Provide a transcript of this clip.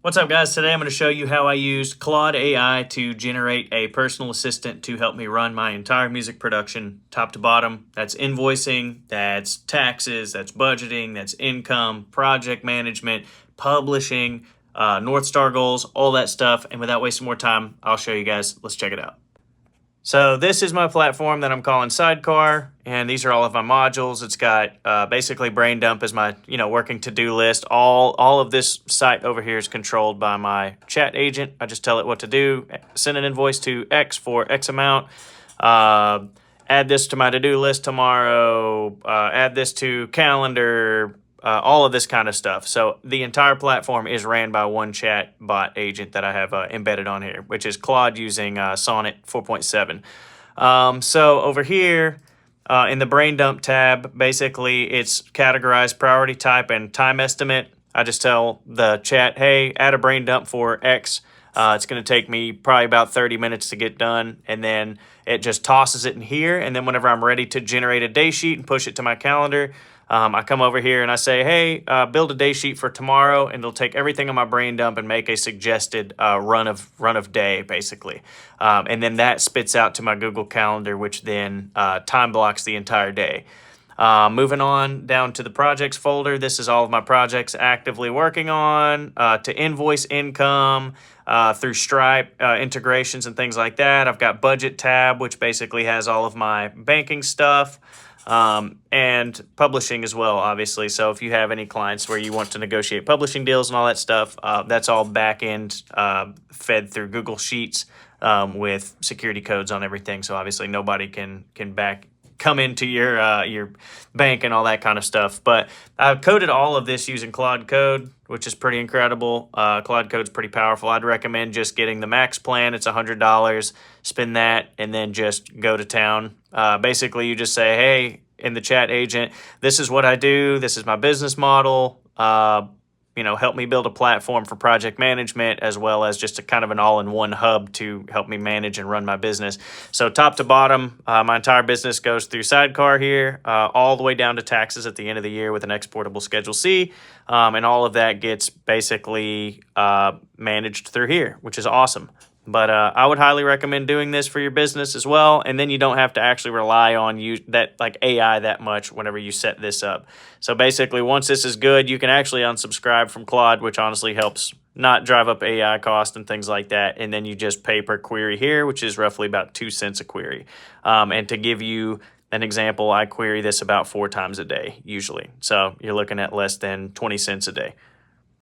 What's up, guys? Today I'm going to show you how I used Claude AI to generate a personal assistant to help me run my entire music production top to bottom. That's invoicing, that's taxes, that's budgeting, that's income, project management, publishing, North Star goals, all that stuff. And without wasting more time, I'll show you guys. Let's check it out. So this is my platform that I'm calling Sidecar, and these are all of my modules. It's got basically Brain Dump as my working to-do list. All of this site over here is controlled by my chat agent. I just tell it what to do. Send an invoice to X for X amount. Add this to my to-do list tomorrow. Add this to calendar. All of this kind of stuff. So the entire platform is ran by one chat bot agent that I have embedded on here, which is Claude using Sonnet 4.7. So over here in the Brain Dump tab, basically it's categorized priority type and time estimate. I just tell the chat, hey, add a brain dump for X. It's going to take me probably about 30 minutes to get done, and then it just tosses it in here. And then whenever I'm ready to generate a day sheet and push it to my calendar, I come over here and I say, hey, build a day sheet for tomorrow, and it'll take everything on my brain dump and make a suggested run of day, basically. And then that spits out to my Google Calendar, which then time blocks the entire day. Moving on down to the projects folder, this is all of my projects actively working on, to invoice income, through Stripe integrations and things like that. I've got budget tab, which basically has all of my banking stuff, and publishing as well, obviously. So if you have any clients where you want to negotiate publishing deals and all that stuff, that's all back end fed through Google Sheets with security codes on everything. So obviously nobody can come into your bank and all that kind of stuff. But I've coded all of this using Claude Code, which is pretty incredible. Claude Code's pretty powerful. I'd recommend just getting the max plan. It's $100. Spend that and then just go to town. Basically, you just say, hey, in the chat agent, this is what I do. This is my business model. Help me build a platform for project management, as well as just a kind of an all-in-one hub to help me manage and run my business. So top to bottom, my entire business goes through Sidecar here, all the way down to taxes at the end of the year with an exportable Schedule C. And all of that gets basically managed through here, which is awesome. But I would highly recommend doing this for your business as well, and then you don't have to actually rely on AI that much whenever you set this up. So basically, once this is good, you can actually unsubscribe from Claude, which honestly helps not drive up AI cost and things like that. And then you just pay per query here, which is roughly about 2 cents a query. And to give you an example, I query this about 4 times a day usually. So you're looking at less than 20 cents a day.